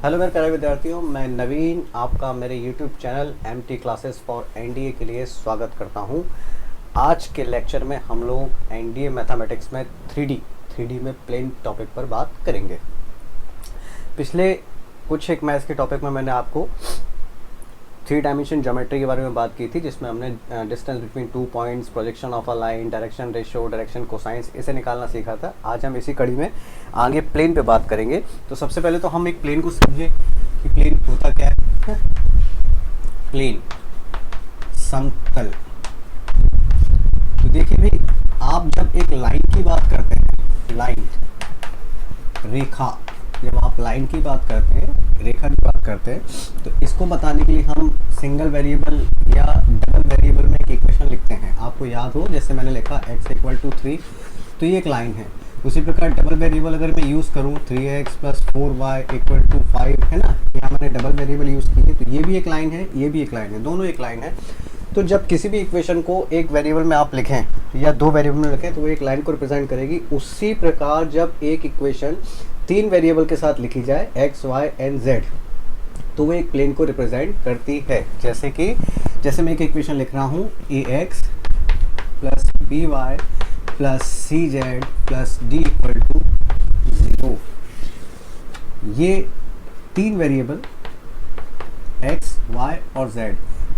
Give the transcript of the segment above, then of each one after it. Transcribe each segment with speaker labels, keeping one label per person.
Speaker 1: Hello मेरे प्यारे विद्यार्थियों, मैं नवीन आपका मेरे YouTube channel MT classes for NDA के लिए स्वागत करता हूं। आज के लेक्चर में हम लोग एनडीए मैथमेटिक्स में 3D में प्लेन टॉपिक पर बात करेंगे। पिछले कुछ एक मैथ्स के टॉपिक में मैंने आपको 3 डायमेंशन ज्योमेट्री के बारे में बात की थी, जिसमें हमने distance between 2 points, projection of a line, direction ratio, direction cosines इसे निकालना सीखा था। आज हम इसी कड़ी में आगे प्लेन पे बात करेंगे। तो सबसे पहले तो हम एक प्लेन को समझें कि प्लेन होता क्या है। प्लेन समतल। तो देखिए भाई, आप जब एक लाइन की बात करते हैं, लाइन रेखा, जब आप लाइन की बात करते हैं, रेखा की बात करते हैं, तो इसको बताने के लिए हम सिंगल वेरिएबल या डबल वेरिएबल में एक इक्वेशन लिखते हैं। आपको याद हो, जैसे मैंने लिखा x = 3, तो ये एक लाइन है। उसी प्रकार डबल वेरिएबल अगर मैं यूज़ करूँ 3x + 4y = 5, है ना, यहाँ मैंने डबल वेरिएबल यूज़ की है, तो ये भी एक लाइन है, ये भी एक लाइन है, दोनों एक लाइन है। तो जब किसी भी इक्वेशन को एक वेरिएबल में आप लिखें या दो वेरिएबल में लिखें, तो वो एक लाइन को रिप्रेजेंट करेगी। उसी प्रकार जब एक इक्वेशन 3 वेरिएबल के साथ लिखी जाए, x, y and z, तो वो एक प्लेन को रिप्रेजेंट करती है। जैसे मैं एक इक्वेशन लिख रहा हूँ, ax + by + cz + d = 0। ये 3 वेरिएबल x, y और z,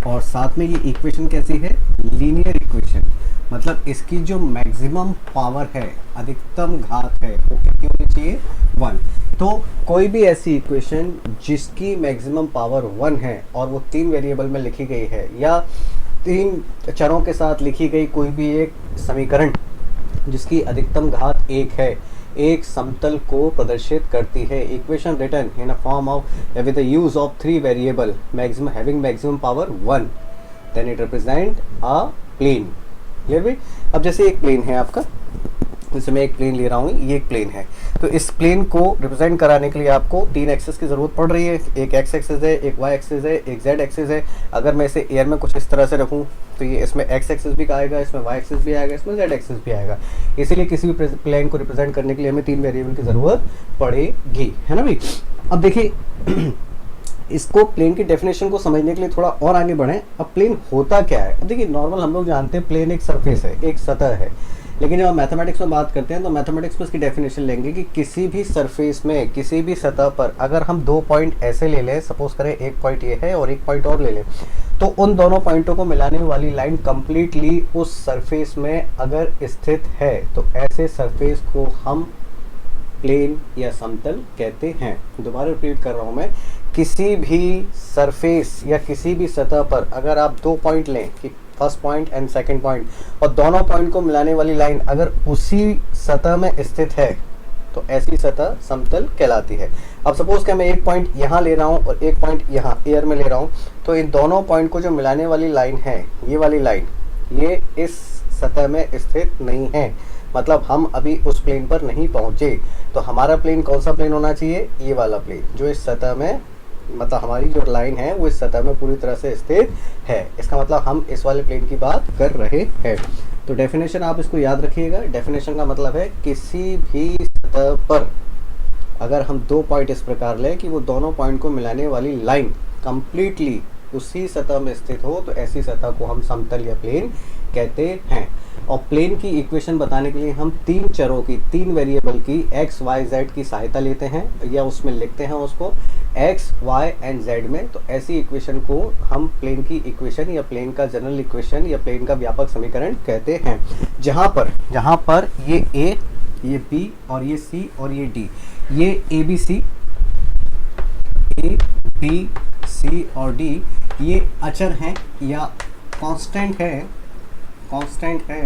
Speaker 1: और साथ में ये इक्वेशन कैसी है, लीनियर इक्वेशन। मतलब इसकी जो मैक्सिमम पावर है, अधिकतम घात है, वो कितनी होनी चाहिए, 1। तो कोई भी ऐसी इक्वेशन जिसकी मैक्सिमम पावर 1 है और वो 3 वेरिएबल में लिखी गई है, या 3 चरों के साथ लिखी गई कोई भी एक समीकरण जिसकी अधिकतम घात 1 है, एक समतल को प्रदर्शित करती है। Equation written in a form of with the use of 3 variable maximum having maximum power 1, then it represent a plane. Clear भाई। अब जैसे एक प्लेन है आपका, जैसे मैं एक प्लेन ले रहा हूँ, ये एक प्लेन है, तो इस प्लेन को रिप्रेजेंट कराने के लिए आपको 3 एक्सिस की ज़रूरत पड़ रही है। एक एक्स एक्सिस है, एक वाई एक्सिस है, एक जेड एक्सिस है। अगर मैं इसे एयर में कुछ इस तरह से रखूँ, तो ये इसमें एक्स एक्सिस भी आएगा, इसमें वाई एक्सिस भी आएगा, इसमें जेड एक्सिस भी आएगा। इसीलिए किसी भी प्लेन को रिप्रेजेंट करने के लिए हमें 3 वेरिएबल की ज़रूरत पड़ेगी, है ना भाई। अब देखिए, इसको प्लेन की डेफिनेशन को समझने के लिए थोड़ा और आगे बढ़ें। अब प्लेन होता क्या है। अब देखिए, नॉर्मल हम लोग जानते हैं प्लेन एक सरफेस है, एक सतह है। लेकिन जब हम मैथमेटिक्स में बात करते हैं, तो मैथमेटिक्स में इसकी डेफिनेशन लेंगे कि किसी भी सरफेस में, किसी भी सतह पर अगर हम 2 पॉइंट ऐसे ले लें, सपोज करें एक पॉइंट ये है और एक पॉइंट और ले लें, तो उन दोनों पॉइंटों को मिलाने वाली लाइन कंप्लीटली उस सरफेस में अगर स्थित है, तो ऐसे सरफेस को हम प्लेन या समतल कहते हैं। दोबारा रिपीट कर रहा हूँ मैं, किसी भी सरफेस या किसी भी सतह पर अगर आप 2 पॉइंट लें, कि first point and second point, और दोनों पॉइंट को मिलाने वाली लाइन अगर उसी सतह में स्थित है, तो ऐसी सतह समतल कहलाती है। अब सपोज कि मैं एक पॉइंट यहाँ ले रहा हूँ और एक पॉइंट यहाँ एयर में ले रहा हूँ, तो इन दोनों पॉइंट को जो मिलाने वाली लाइन है, ये वाली लाइन, ये इस सतह में स्थित नहीं है। मतलब हम अभी उस प्लेन पर नहीं पहुँचे। तो हमारा प्लेन कौन सा प्लेन होना चाहिए, ये वाला प्लेन, जो इस सतह में, मतलब हमारी जो लाइन है वो इस सतह में पूरी तरह से स्थित है। इसका मतलब हम इस वाले प्लेन की बात कर रहे हैं। तो डेफिनेशन आप इसको याद रखिएगा। डेफिनेशन का मतलब है, किसी भी सतह पर अगर हम 2 पॉइंट इस प्रकार लें कि वो दोनों पॉइंट को मिलाने वाली लाइन कंप्लीटली उसी सतह में स्थित हो, तो ऐसी सतह को हम समतल या प्लेन कहते हैं। और प्लेन की इक्वेशन बताने के लिए हम 3 चरों की, 3 वेरिएबल की x, y, z की सहायता लेते हैं, या उसमें लिखते हैं उसको x, y and z में। तो ऐसी इक्वेशन को हम प्लेन की इक्वेशन या प्लेन का जनरल इक्वेशन या प्लेन का व्यापक समीकरण कहते हैं। जहाँ पर ये a, ये b और ये c और ये d, ये a b c और d ये अचर हैं या कांस्टेंट है,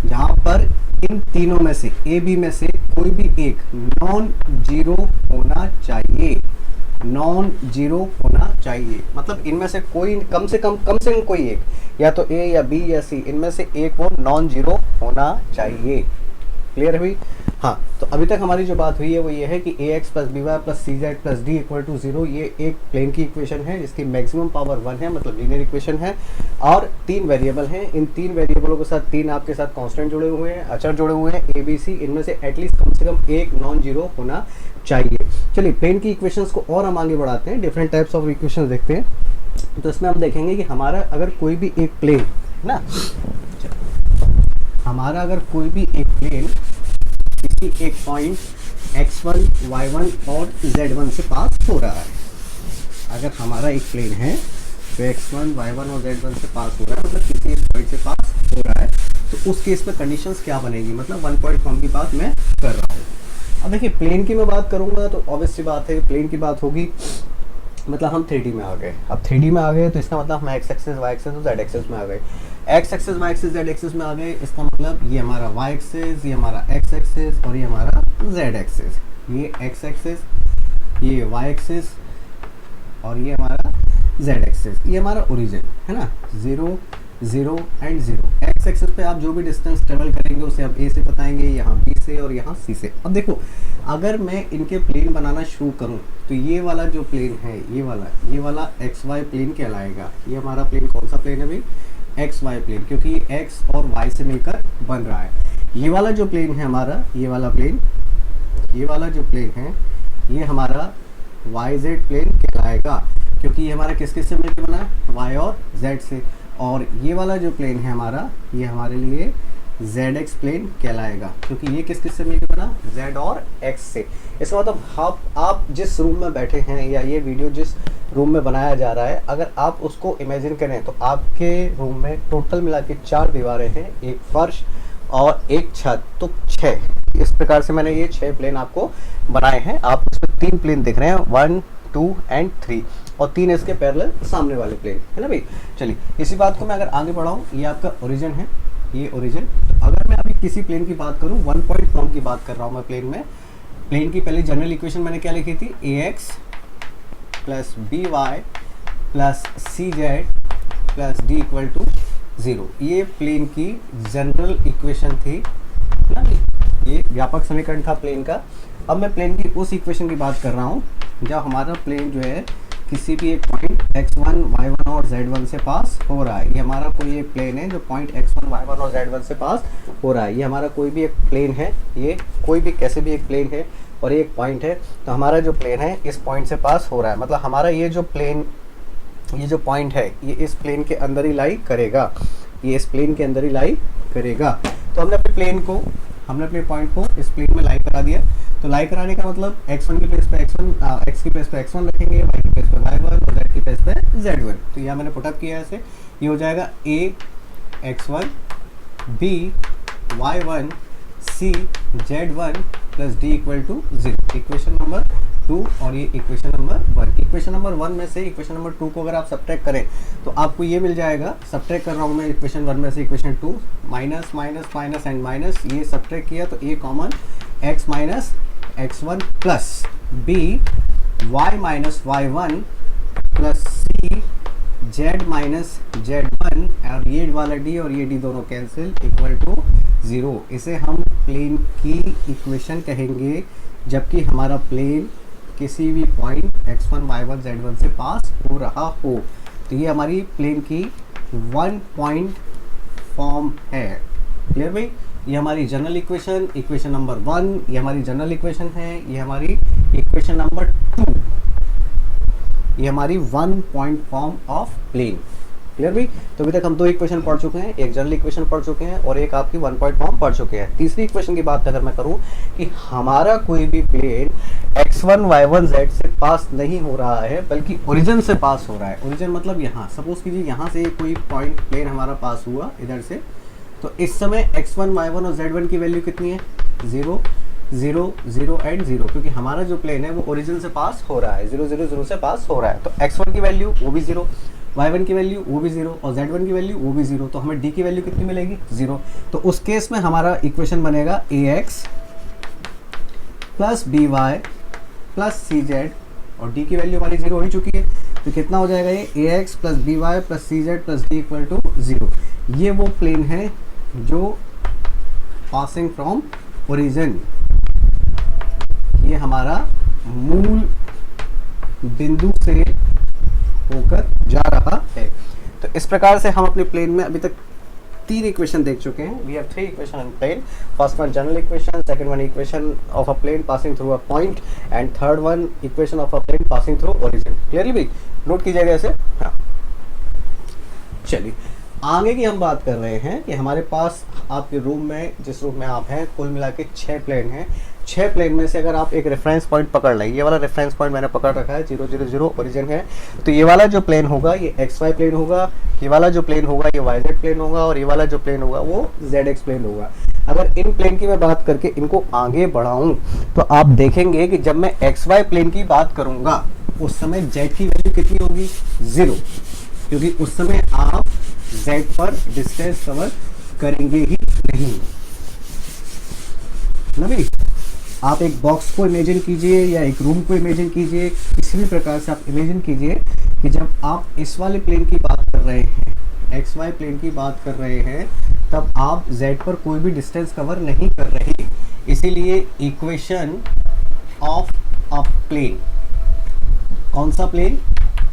Speaker 1: जहाँ पर इन तीनों में से, ए बी में से कोई भी एक नॉन जीरो होना चाहिए। मतलब इनमें से कोई कम से कम कोई एक, या तो ए या बी या सी, इनमें से एक वो नॉन जीरो होना चाहिए। क्लियर है भाई। हाँ, तो अभी तक हमारी जो बात हुई है वो ये है कि A X plus B Y plus C Z plus D equal to 0 ये एक प्लेन की इक्वेशन है जिसकी मैक्सिमम पावर 1 है, मतलब लीनियर इक्वेशन है, और 3 वेरिएबल हैं। इन 3 वेरिएबलों के साथ 3 आपके साथ कांस्टेंट जुड़े हुए हैं, अचर जुड़े हुए हैं ए बी सी, इनमें से एटलीस्ट कम से कम एक नॉन जीरो होना चाहिए। चलिए प्लेन की इक्वेशंस को और हम आगे बढ़ाते हैं, डिफरेंट टाइप्स ऑफ इक्वेशंस देखते हैं। तो इसमें हम देखेंगे कि हमारा अगर कोई भी एक प्लेन ना, हमारा अगर कोई भी एक प्लेन किसी एक पॉइंट x1, y1 और z1 से पास हो रहा है, अगर हमारा एक प्लेन है तो x1, y1 और z1 से पास हो रहा है, मतलब किसी एक पॉइंट से पास हो रहा है, तो उस केस में कंडीशंस क्या बनेगी, मतलब 1 पॉइंट फॉर्म की बात मैं कर रहा हूँ। अब देखिए प्लेन की मैं बात करूँगा तो ऑब्वियस सी बात है प्लेन की बात होगी, मतलब हम 3D में आ गए। अब 3D में आ गए तो इसका मतलब हम एक्स एक्सिस वाई एक्सिस और जेड एक्सिस में आ गए। X axis Y axis Z axis में आ गए, इसका मतलब ये हमारा वाई एक्सिस, ये हमारा एक्स एक्सिस और ये हमारा जेड एक्सिस। ये एक्स एक्सिस, ये वाई एक्सिस और ये हमारा जेड एक्सिस, ये हमारा ओरिजिन है ना, 0 0 एंड 0। एक्स एक्सिस पे आप जो भी डिस्टेंस ट्रेवल करेंगे उसे आप ए से बताएंगे, यहाँ बी से और यहाँ सी से। अब देखो अगर मैं इनके प्लेन बनाना शुरू करूँ तो ये वाला जो प्लेन है, ये वाला एक्स वाई प्लेन कहलाएगा। ये हमारा प्लेन कौन सा प्लेन है भाई, एक्स वाई प्लेन, क्योंकि ये एक्स और वाई से मिलकर बन रहा है। ये वाला जो प्लेन है हमारा, ये वाला प्लेन, ये वाला जो प्लेन है ये हमारा वाई जेड प्लेन कहलाएगा, क्योंकि ये हमारा किस किस से मिलकर बना है, वाई और जेड से। और ये वाला जो प्लेन है हमारा, ये हमारे लिए जेड एक्स प्लेन कहलाएगा, क्योंकि ये किस किस से मिलकर बना, जेड और एक्स से। इसका मतलब आप जिस रूम में बैठे हैं या ये वीडियो जिस रूम में बनाया जा रहा है, अगर आप उसको इमेजिन करें तो आपके रूम में टोटल मिला के 4 दीवारें हैं, एक फर्श और एक छत, तो 6। इस प्रकार से मैंने ये 6 प्लेन आपको बनाए हैं। आप इसमें 3 प्लेन दिख रहे हैं, 1, 2 एंड 3, और 3 इसके पैरेलल सामने वाले प्लेन है ना भाई। चलिए इसी बात को मैं अगर आगे बढ़ाऊँ, ये आपका ओरिजिन है, ये ओरिजिन। अगर मैं अभी किसी प्लेन की बात करूँ, 1 पॉइंट फॉर्म की बात कर रहा हूँ मैं प्लेन में, प्लेन की पहले जनरल इक्वेशन मैंने क्या लिखी थी, A X plus B Y plus C Z plus D equal to 0। ये प्लेन की जनरल इक्वेशन थी ना, ये व्यापक समीकरण था प्लेन का। अब मैं प्लेन की उस इक्वेशन की बात कर रहा हूँ जब हमारा प्लेन जो है किसी भी एक पॉइंट x1, y1 और z1 से पास हो रहा है। ये हमारा कोई एक प्लेन है जो पॉइंट x1, y1 और z1 से पास हो रहा है। ये हमारा कोई भी एक प्लेन है, ये कोई भी कैसे भी एक प्लेन है और ये एक पॉइंट है, तो हमारा जो प्लेन है इस पॉइंट से पास हो रहा है। मतलब हमारा ये जो प्लेन, ये जो पॉइंट है ये इस प्लेन के अंदर ही लाई करेगा, ये इस प्लेन के अंदर ही लाई करेगा। तो हमने अपने प्लेन को, हमने अपने पॉइंट को इस प्लेन में लाई करा दिया। तो लाई कराने का मतलब x1 की प्लेस पे x1, x की प्लेस पे x1 रखेंगे, y की प्लेस पे y1 और z की प्लेस पे z1। तो यहाँ मैंने पुटअप किया ऐसे, ये हो जाएगा a x1 b y1 c z1 plus d equal to 0। Equation number 2 और ये इक्वेशन नंबर 1। इक्वेशन नंबर 1 में से इक्वेशन नंबर 2 को अगर आप सब्ट्रैक्ट करें तो आपको ये मिल जाएगा, सब्ट्रैक्ट कर रहा हूँ मैं इक्वेशन 1 में से equation 2, minus minus minus and minus, ये सब्ट्रैक्ट किया तो a common, x minus x1 plus b y minus y1 plus c z minus z1, और ये वाला d और ये d दोनों कैंसिल, इक्वल टू 0। इसे हम प्लेन की इक्वेशन कहेंगे जबकि हमारा प्लेन किसी भी पॉइंट x1, y1, z1 से पास हो रहा हो। तो ये हमारी प्लेन की 1 पॉइंट फॉर्म है। क्लियर भाई, ये हमारी जनरल इक्वेशन, इक्वेशन नंबर 1 ये हमारी जनरल इक्वेशन है, ये हमारी इक्वेशन नंबर 2 ये हमारी 1 point form of plane. Clear भाई, तो अभी तक हम 2 इक्वेशन पढ़ चुके हैं, एक जनरल इक्वेशन पढ़ चुके हैं और एक आपकी 1 पॉइंट फॉर्म पढ़ चुके हैं। तीसरी इक्वेशन की बात अगर मैं करूं कि हमारा कोई भी प्लेन x1, y1, z से पास नहीं हो रहा है बल्कि ओरिजिन से पास हो रहा है। ओरिजिन मतलब यहाँ, सपोज कीजिए यहाँ से कोई पॉइंट प्लेन हमारा पास हुआ इधर से, तो इस समय x1, y1 और z1 की वैल्यू कितनी है, 0 0 0 एंड 0, क्योंकि हमारा जो प्लेन है वो ओरिजिन से पास हो रहा है, 0 0 0 से पास हो रहा है। तो x1 की वैल्यू वो भी 0, y1 की वैल्यू वो भी 0 और z1 की वैल्यू वो भी 0, तो हमें d की वैल्यू कितनी मिलेगी, 0। तो उस केस में हमारा इक्वेशन बनेगा ax plus B Y plus सी जेड, और d की वैल्यू हमारी 0 हो ही चुकी है। तो कितना हो जाएगा ये, ax plus B Y plus C Z plus D equal to 0। ये वो प्लेन है जो पासिंग फ्रॉम ओरिजिन, ये हमारा मूल बिंदु से होकर जा रहा है। तो इस प्रकार से हम अपने प्लेन में अभी तक 3 इक्वेशन देख चुके हैं। We have 3 equation in plane. First one general equation, second one equation of a plane passing through a point, and third one equation of a plane passing through origin. Clearly भाई note कीजिएगा ऐसे। हाँ, चलिए आगे की हम बात कर रहे हैं कि हमारे पास आपके रूम में, जिस रूम में आप हैं, कुल मिला के 6 प्लेन हैं। 6 प्लेन में से अगर आप एक रेफरेंस पॉइंट पकड़ लें, ये वाला रेफरेंस पॉइंट मैंने पकड़ रखा है, 0 0 0 ओरिजिन है, तो ये वाला जो प्लेन होगा ये XY प्लेन होगा, ये वाला जो प्लेन होगा ये YZ प्लेन होगा, और ये वाला जो प्लेन होगा वो ZX प्लेन होगा। अगर इन प्लेन की मैं बात करके इनको आगे बढ़ाऊं तो आप देखेंगे कि जब मैं XY प्लेन की बात करूंगा उस समय Z की वैल्यू कितनी होगी? 0, क्योंकि उस समय आप Z पर डिस्टेंस कवर करेंगे ही नहीं ना भाई। आप एक बॉक्स को इमेजिन कीजिए या एक रूम को इमेजिन कीजिए, किसी भी प्रकार से आप इमेजिन कीजिए कि जब आप इस वाले प्लेन की बात कर रहे हैं, XY प्लेन की बात कर रहे हैं, तब आप Z पर कोई भी डिस्टेंस कवर नहीं कर रहे। इसीलिए इक्वेशन ऑफ अ प्लेन, कौन सा प्लेन?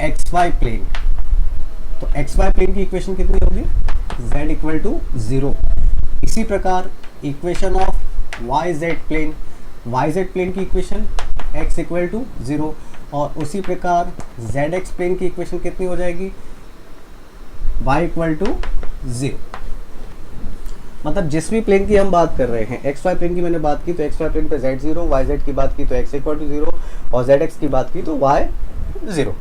Speaker 1: XY plane. तो XY प्लेन की इक्वेशन कितनी होगी? Z equal to 0। इसी प्रकार equation of YZ plane, YZ plane की इक्वेशन x इक्वल टू 0, और उसी प्रकार ZX प्लेन की इक्वेशन कितनी हो जाएगी? y equal to 0। मतलब जिस भी प्लेन की हम बात कर रहे हैं, XY प्लेन की मैंने बात की तो XY प्लेन पे Z0, YZ की बात की तो x इक्वल टू 0, और ZX की बात की तो y 0।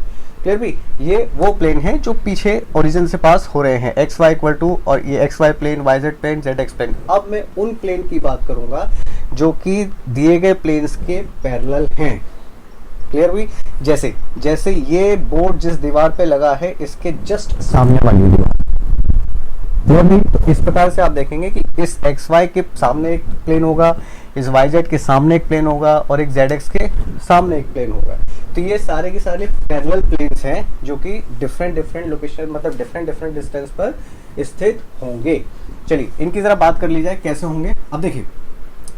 Speaker 1: क्लियर भी? ये वो प्लेन है जो पीछे ओरिजिन से पास हो रहे हैं, XY इक्वल टू, और ये XY plane, YZ plane, ZX plane. अब मैं उन प्लेन की बात करूंगा जो कि दिए गए प्लेन्स के पैरेलल हैं। क्लियर हुई? जैसे जैसे ये बोर्ड जिस दीवार पे लगा है इसके जस्ट सामने वाली दीवार, तो इस प्रकार से आप देखेंगे कि इस XY के सामने एक प्लेन होगा, इस YZ के सामने एक प्लेन होगा, और एक ZX के सामने एक प्लेन होगा। तो ये सारे के सारे पैरेलल प्लेन्स हैं जो कि डिफरेंट लोकेशन, मतलब डिफरेंट डिस्टेंस पर स्थित होंगे। चलिए इनकी ज़रा बात कर ली जाए कैसे होंगे। अब देखिए,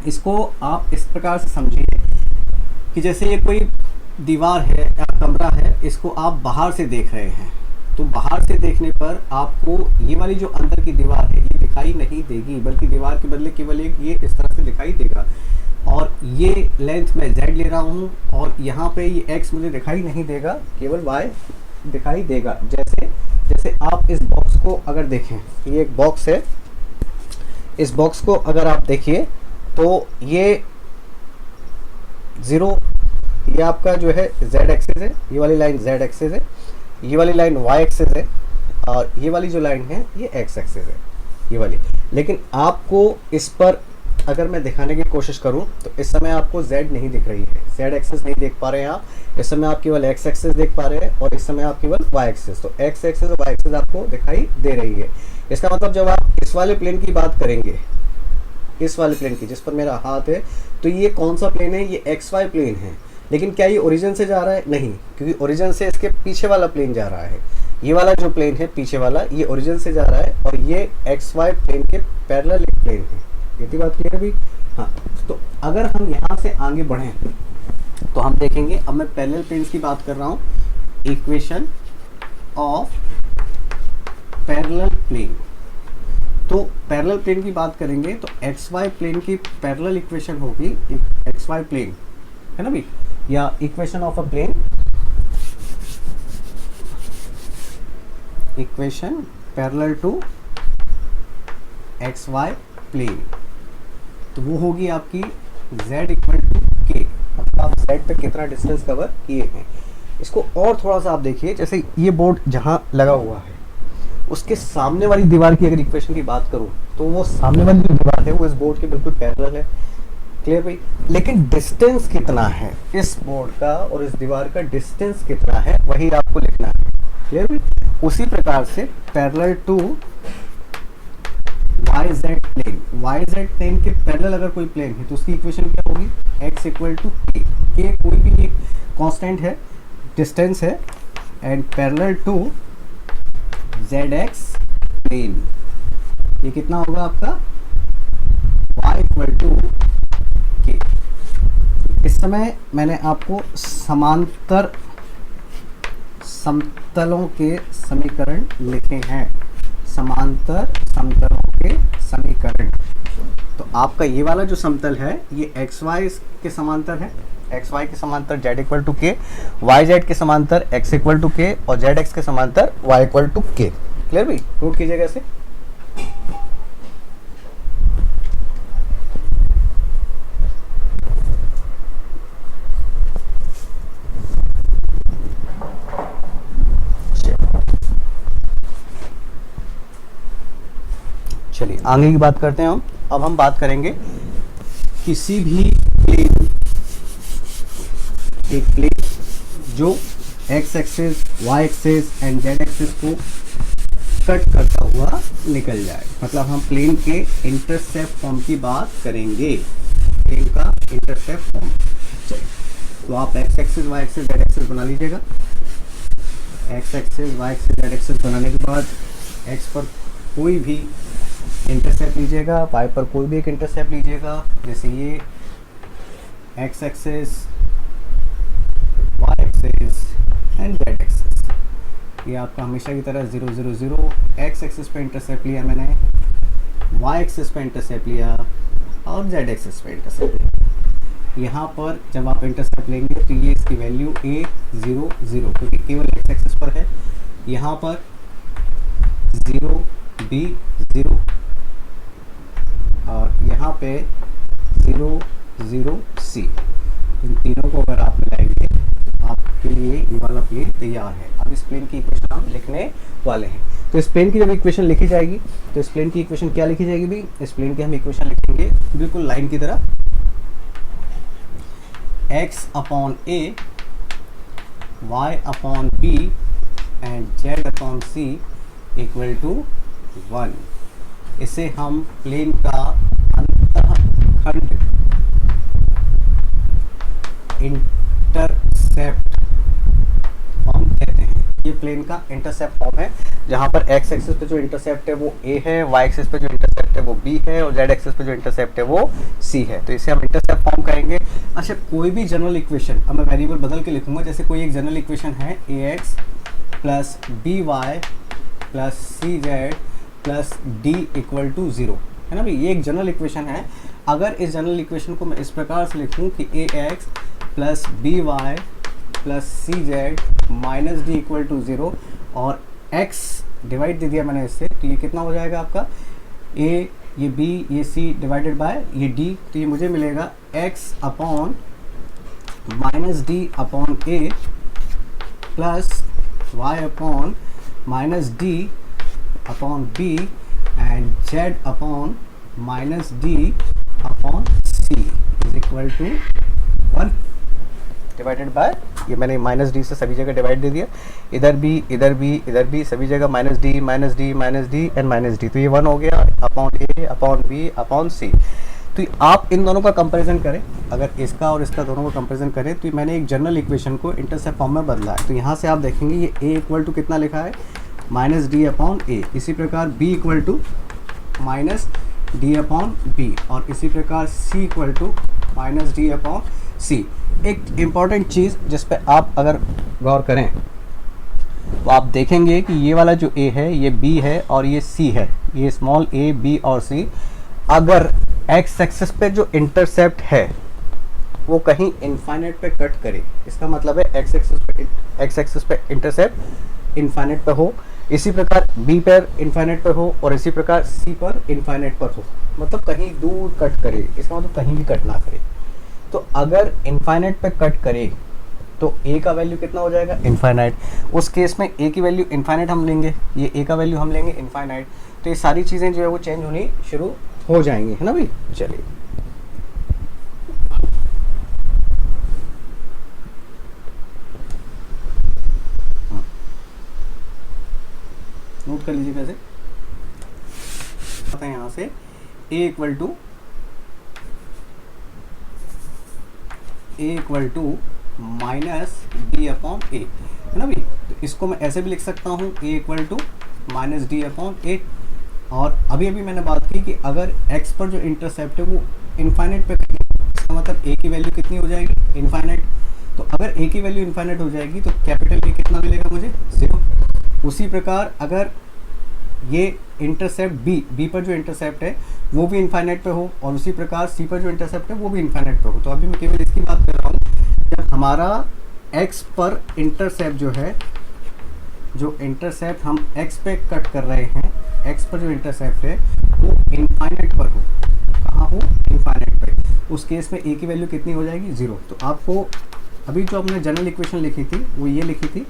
Speaker 1: इसको आप इस प्रकार से समझिए कि जैसे ये कोई दीवार है या कमरा है, इसको आप बाहर से देख रहे हैं, तो बाहर से देखने पर आपको ये वाली जो अंदर की दीवार है ये दिखाई नहीं देगी, बल्कि दीवार के बदले केवल एक ये इस तरह से दिखाई देगा। और ये लेंथ मैं Z ले रहा हूँ, और यहाँ पे ये X मुझे दिखाई नहीं देगा, केवल Y दिखाई देगा। जैसे जैसे आप इस बॉक्स को अगर देखें, ये एक बॉक्स है, इस बॉक्स को अगर आप देखिए तो ये 0, ये आपका जो है Z एक्सिस है, ये वाली लाइन Z एक्सिस है, ये वाली लाइन Y एक्सिस है, और ये वाली जो लाइन है ये X एक्सिस है, ये वाली। लेकिन आपको इस पर अगर मैं दिखाने की कोशिश करूं तो इस समय आपको Z नहीं दिख रही है, Z एक्सिस नहीं देख पा रहे हैं आप। इस समय आप केवल X एक्सिस देख पा रहे हैं, और इस समय आप केवल Y एक्सिस। तो X एक्सिस और Y एक्सिस आपको दिखाई दे रही है। इसका मतलब जब आप इस वाले प्लेन की बात करेंगे, इस वाले प्लेन की जिस पर मेरा हाथ है, तो ये कौन सा प्लेन है? ये XY प्लेन है। लेकिन क्या ये ओरिजिन से जा रहा है? नहीं, क्योंकि ओरिजिन से इसके पीछे वाला प्लेन जा रहा है। ये वाला जो प्लेन है पीछे वाला, ये ओरिजिन से जा रहा है, और ये XY प्लेन के पैरेलल एक प्लेन है। इतनी बात क्लियर है भी? हाँ। तो अगर हम यहाँ से आगे बढ़ें तो हम देखेंगे, अब मैं पैरेलल प्लेन्स की बात कर रहा हूँ, इक्वेशन ऑफ पैरेलल प्लेन। तो पैरेलल प्लेन की बात करेंगे तो XY प्लेन की पैरेलल इक्वेशन होगी XY प्लेन, है ना भाई, या equation of a plane, equation parallel to XY plane. तो वो होगी आपकी Z इक्वल टू K। मतलब आप Z पे कितना डिस्टेंस कवर किए हैं। इसको और थोड़ा सा आप देखिए, जैसे ये बोर्ड जहाँ लगा हुआ है उसके सामने वाली दीवार की अगर इक्वेशन की बात करूं तो वो सामने वाली जो दीवार है वो इस बोर्ड के बिल्कुल पैरेलल है। क्लियर भाई? लेकिन डिस्टेंस कितना है इस बोर्ड का और इस दीवार का, डिस्टेंस कितना है वही आपको लिखना है। क्लियर भाई? उसी प्रकार से parallel to YZ plane, YZ plane के पैरेलल अगर कोई प्लेन है तो उसकी इक्वेशन क्या होगी? x equal to k। कोई भी एक कांस्टेंट है, डिस्टेंस है, and parallel to ZX plane. ये कितना होगा आपका? y equal to k। इस समय मैंने आपको समांतर समतलों के समीकरण लिखे हैं, समांतर समतलों के समीकरण। तो आपका ये वाला जो समतल है ये एक्स वाई के समांतर है, एक्स वाई के समांतर जेड इक्वल टू के, वाई जेड के समांतर एक्स इक्वल टू के, और जेड एक्स के समांतर वाई इक्वल टू के। क्लियर भाई? नोट कीजिएगा इसे। चलिए आगे की बात करते हैं हम। अब हम बात करेंगे किसी भी प्लेन, एक प्लेन जो X axis, Y axis and Z axis को कट करता हुआ निकल जाए, मतलब हम प्लेन के इंटरसेप्ट फॉर्म की बात करेंगे, प्लेन का इंटरसेप्ट फॉर्म। चलिए तो आप X axis, Y axis, Z axis बना लीजिएगा। X axis, Y axis, Z axis बनाने के बाद एक्स पर कोई भी इंटरसेप्ट लीजिएगा, वाई पर कोई भी एक इंटरसेप्ट लीजिएगा, जैसे ये X axis, Y axis and Z axis. ये आपका हमेशा की तरह 0 0 0, एक्स एक्सिस पे इंटरसेप्ट लिया मैंने, वाई एक्सिस पे इंटरसेप्ट लिया और जेड एक्सिस पे इंटरसेप्ट लिया। यहाँ पर जब आप इंटरसेप्ट लेंगे तो ये इसकी वैल्यू a 0 0 क्योंकि केवल एक्स एक्सिस पर है, यहाँ पर 0 b 0 और यहाँ पे 0 0 c। इन तीनों को अगर आप मिलाएंगे तो आपके लिए ये वाला प्लेन तैयार है। अब इस प्लेन की इक्वेशन हम लिखने वाले हैं। तो इस प्लेन की जब इक्वेशन लिखी जाएगी तो इस प्लेन की इक्वेशन क्या लिखी जाएगी भी? इस प्लेन की हम इक्वेशन लिखेंगे बिल्कुल लाइन की तरह, x upon a, y upon b and z upon c equal to 1। इसे हम प्लेन का अंतःखंड इंटरसेप्ट फॉर्म कहते हैं। ये प्लेन का इंटरसेप्ट फॉर्म है जहां पर एक्स एक्सिस पे जो इंटरसेप्ट है वो a है, वाई एक्सिस पे जो इंटरसेप्ट है वो b है और जेड एक्सिस पे जो इंटरसेप्ट है वो c है। तो इसे हम इंटरसेप्ट फॉर्म कहेंगे। अच्छा, कोई भी जनरल इक्वेशन, अब मैं वेरिएबल बदल के लिखूंगा, जैसे कोई एक जनरल इक्वेशन है ax plus by plus C Z plus D equal to 0, है ना भाई? ये एक जनरल इक्वेशन है। अगर इस जनरल इक्वेशन को मैं इस प्रकार से लिखूं कि A X plus B Y plus C Z minus D equal to 0 और x डिवाइड दे दिया मैंने इससे, तो ये कितना हो जाएगा आपका? a, ये b, ये c डिवाइडेड बाय ये d, तो ये मुझे मिलेगा x upon minus D upon a plus y upon minus D upon b and z upon minus D upon c is equal to 1 divided by, ये मैंने minus D से सभी जगह डिवाइड दे दिया, इधर भी इधर भी इधर भी सभी जगह minus D minus D minus D and minus D, तो ये 1 हो गया अपॉन ए अपॉन बी अपॉन सी। तो आप इन दोनों का कंपैरिजन करें, अगर इसका और इसका दोनों का कंपैरिजन करें तो मैंने एक जनरल इक्वेशन को इंटरसेप्ट फॉर्म में बदला है। तो यहाँ से आप देखेंगे ये a इक्वल टू कितना लिखा है? Minus D upon A. इसी प्रकार b equal to minus D upon B और इसी प्रकार c equal to minus D upon C. एक इम्पॉर्टेंट चीज़ जिस पे आप अगर गौर करें तो आप देखेंगे कि ये वाला जो a है ये b है और ये c है, ये स्मॉल a b और c। अगर x एक्सिस पे जो इंटरसेप्ट है वो कहीं इनफाइनाइट पे कट करे, इसका मतलब है x एक्सिस पे इंटरसेप्ट इनफाइनाइट पे हो, इसी प्रकार b पर इनफाइनाइट पे हो और इसी प्रकार c पर इनफाइनाइट पर हो, मतलब कहीं दूर कट करे, इसका मतलब कहीं भी कट ना करे। तो अगर इनफाइनाइट पे कट करे तो a का वैल्यू कितना हो जाएगा? इनफाइनाइट। उस केस में a की वैल्यू इनफाइनाइट हम लेंगे, ये a का वैल्यू हम लेंगे इनफाइनाइट, तो ये सारी चीज़ें जो है वो चेंज होनी शुरू हो जाएंगी, है ना भाई? चलिए नोट कर लीजिए कैसे यहाँ से a equal to minus D upon A, है ना भाई? तो इसको मैं ऐसे भी लिख सकता हूँ a equal to minus D upon A. और अभी अभी मैंने बात की कि अगर x पर जो इंटरसेप्ट है वो इनफाइनाइट पे, इसका इसका मतलब ए की वैल्यू कितनी हो जाएगी, इनफाइनाइट। तो अगर ए की वैल्यू इनफाइनाइट हो जाएगी तो कैपिटल ए कितना मिलेगा मुझे, 0। उसी प्रकार अगर ये इंटरसेप्ट बी पर जो इंटरसेप्ट है वो भी इनफाइनाइट पे हो, और उसी प्रकार सी पर जो इंटरसेप्ट है वो भी इनफाइनाइट पे हो, तो अभी मैं केवल इसकी बात कर रहा हूँ जब हमारा एक्स पर इंटरसेप्ट जो है, जो इंटरसेप्ट हम एक्स पे कट कर रहे हैं, एक्स पर जो इंटरसेप्ट है वो इनफाइनाइट पर हो। कहाँ हो, इनफाइनाइट पे। उस केस में ए की वैल्यू कितनी हो जाएगी, 0। तो आपको अभी जो हमने जनरल इक्वेशन लिखी थी वो ये लिखी थी,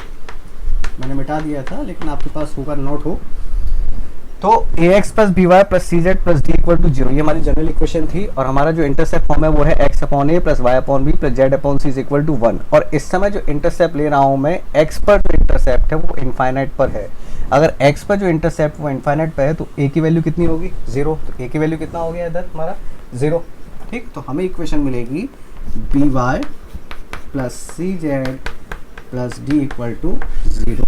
Speaker 1: मैंने मिटा दिया था लेकिन आपके पास होगा नोट हो, तो A X plus B Y plus C Z plus D equal to 0, ये हमारी जनरल इक्वेशन थी। और हमारा जो इंटरसेप्ट फॉर्म है वो है x upon a plus y upon b plus z upon c is equal to 1। और इस समय जो इंटरसेप्ट ले रहा हूँ मैं, एक्स पर जो इंटरसेप्ट है वो इनफाइनाइट पर है। अगर एक्स पर जो इंटरसेप्ट वो इनफाइनाइट पर है तो ए की वैल्यू कितनी होगी, 0। तो ए की वैल्यू कितना हो गया इधर हमारा, 0। ठीक, तो हमें इक्वेशन मिलेगी b Y plus C Z plus D equal to 0।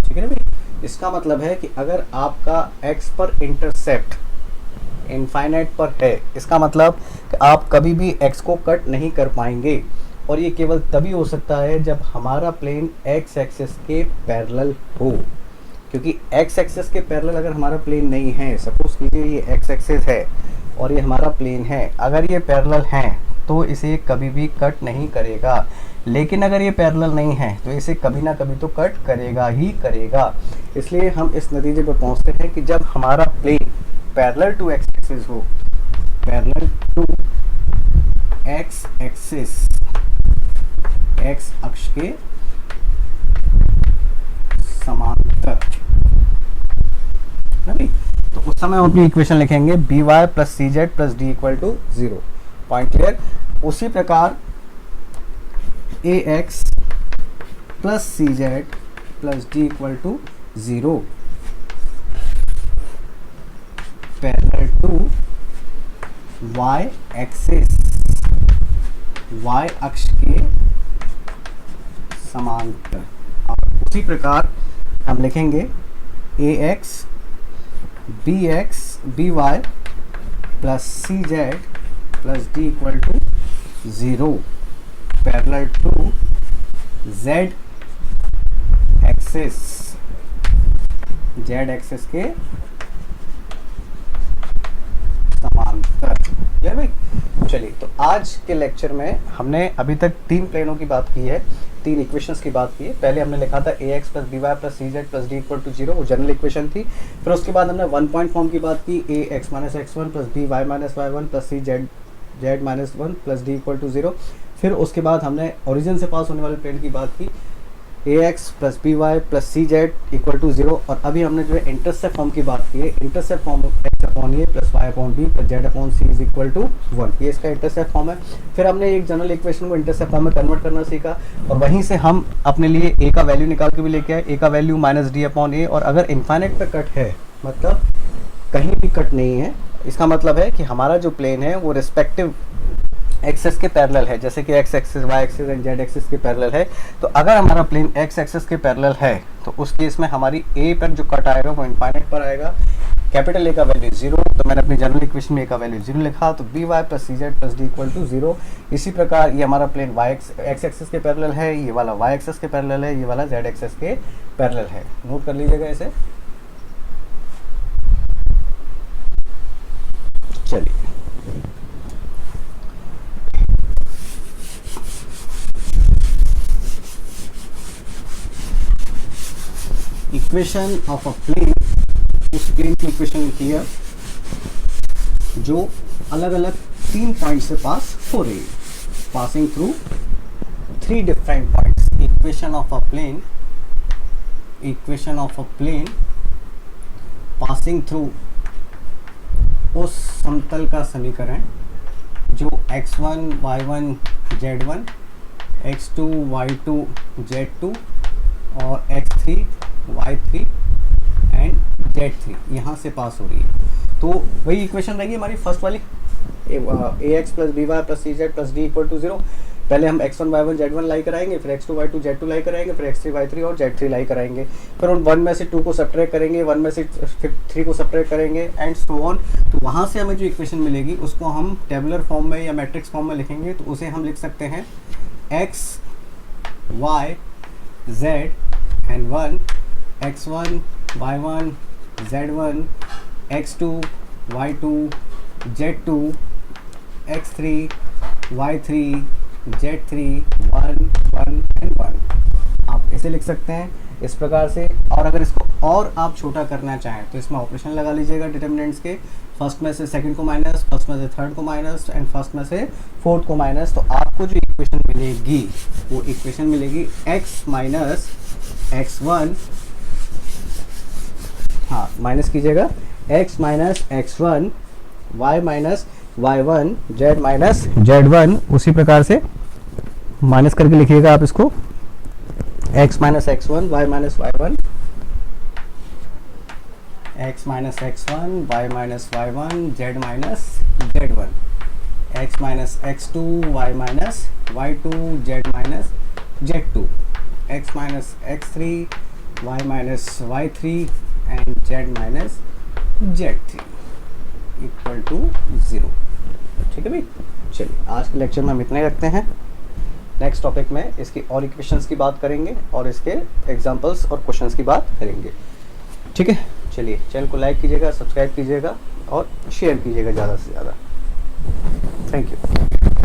Speaker 1: ठीक है ना भाई। इसका मतलब है कि अगर आपका x पर इंटरसेप्ट इनफाइनाइट पर है, इसका मतलब कि आप कभी भी x को कट नहीं कर पाएंगे, और ये केवल तभी हो सकता है जब हमारा प्लेन x एक्सिस के पैरेलल हो। क्योंकि x एक्सिस के पैरेलल अगर हमारा प्लेन नहीं है, सपोज कीजिए ये x एक्सिस है और ये हमारा प्लेन है, अगर ये पैरेलल हैं तो इसे कभी भी कट नहीं करेगा। लेकिन अगर ये पैरेलल नहीं है तो इसे कभी ना कभी तो कट करेगा ही करेगा। इसलिए हम इस नतीजे पर पहुंचते हैं कि जब हमारा plane parallel to X axis हो, parallel to X axis, X अक्ष के समांतर, तो उस समय हम अपनी इक्वेशन लिखेंगे B Y plus C Z plus D equal to 0। Point clear. उसी प्रकार A X plus C Z plus D equal to 0 parallel to Y axis, Y अक्ष के समांतर। और उसी प्रकार हम लिखेंगे A X B Y plus C Z plus D equal to 0 parallel to Z axis, Z axis के समांतर। क्लियर भाई। चलिए, तो आज के लेक्चर में हमने अभी तक 3 प्लेनों की बात की है, 3 इक्वेशंस की बात की है। पहले हमने लिखा था A X plus B Y plus C Z plus D equal to 0, वो जनरल इक्वेशन थी। फिर उसके बाद हमने 1 पॉइंट फॉर्म की बात की, A X minus X one plus B Y minus Y one plus C Z minus 1 plus D equal to 0। फिर उसके बाद हमने ओरिजिन से पास होने वाले प्लेन की बात की, A X plus B Y plus C Z equal to 0। और अभी हमने जो है इंटरसेप्ट फॉर्म की बात की है, intercept form x upon a plus y upon b plus z upon c is equal to 1, ये इसका इंटरसेप्ट फॉर्म है। फिर हमने एक जनरल इक्वेशन को इंटरसेप्ट फॉर्म में कन्वर्ट करना सीखा, और वहीं से हम अपने लिए ए का वैल्यू निकाल के भी लेके आए, ए का value minus D upon A. और अगर इनफाइनाइट पे कट है, मतलब कहीं भी कट नहीं है, इसका मतलब है कि हमारा जो प्लेन है वो रिस्पेक्टिव एक्सेस के पैरेलल है, जैसे कि x axis, Y axis and Z axis के पैरेलल है। तो अगर हमारा प्लेन एक्स एक्सिस के पैरेलल है तो उस केस में हमारी ए पर जो कट आएगा वो इनफाइनाइट पर आएगा। कैपिटल ए का वैल्यू 0, तो मैंने अपनी जनरल इक्वेशन में ए का वैल्यू 0 लिखा, तो b Y plus C Z plus D equal to 0। इसी प्रकार ये हमारा प्लेन वाई एक्स एक्सिस के पैरेलल है, ये वाला वाई एक्सिस के पैरेलल है, ये वाला जेड एक्सिस के पैरेलल है। नोट कर लीजिएगा इसे। चलिए, इक्वेशन ऑफ अ प्लेन, उस प्लेन की इक्वेशन लिखी है जो अलग अलग 3 पॉइंट से पास हो रही है, passing through 3 different points. Equation of a plane, equation of a plane passing through उस समतल का समीकरण जो x1 y1 z1, x2 y2 z2 और x3 y3 एंड z3 यहाँ से पास हो रही है। तो वही इक्वेशन रहेगी हमारी फर्स्ट वाली, A X plus B Y plus C Z plus D equal to 0। पहले हम x1 y1 z1 लाई कराएंगे, फिर x2 y2 z2 लाई कराएंगे, फिर x3 y3 और z3 लाई कराएंगे, फिर उन 1 में से 2 को सब्ट्रैक्ट करेंगे, 1 में से फिर 3 को सब्ट्रैक्ट करेंगे एंड सो ऑन। तो वहाँ से हमें जो इक्वेशन मिलेगी उसको हम टेबुलर फॉर्म में या मैट्रिक्स फॉर्म में लिखेंगे। तो उसे हम लिख सकते हैं x y z and 1 x1 y1 z1 x2 y2 z2 x3 y3 z3 1 1 and 1। आप इसे लिख सकते हैं इस प्रकार से। और अगर इसको और आप छोटा करना चाहें तो इसमें ऑपरेशन लगा लीजिएगा डिटर्मिनेंट्स के, फर्स्ट में से सेकंड को माइनस, फर्स्ट में से थर्ड को माइनस एंड फर्स्ट में से फोर्थ को माइनस। तो आपको जो इक्वेशन मिलेगी वो इक्वेशन मिलेगी x माइनस x1, हाँ माइनस कीजिएगा, x minus x1 y minus y1 z minus z1। उसी प्रकार से माइनस करके लिखिएगा आप इसको, x minus x1 y minus y1, x minus x1 y minus y1 z minus z1, x minus x2 y minus y2 z minus z2, x minus x3 y minus y3 and z minus z3 equal to 0। ठीक है भाई, चलिए आज के lecture में हम इतने रखते हैं। नेक्स्ट टॉपिक में इसकी और इक्वेशंस की बात करेंगे और इसके एग्जांपल्स और क्वेश्चंस की बात करेंगे। ठीक है, चलिए चैनल को लाइक कीजिएगा, सब्सक्राइब कीजिएगा और शेयर कीजिएगा ज़्यादा से ज़्यादा। Thank you.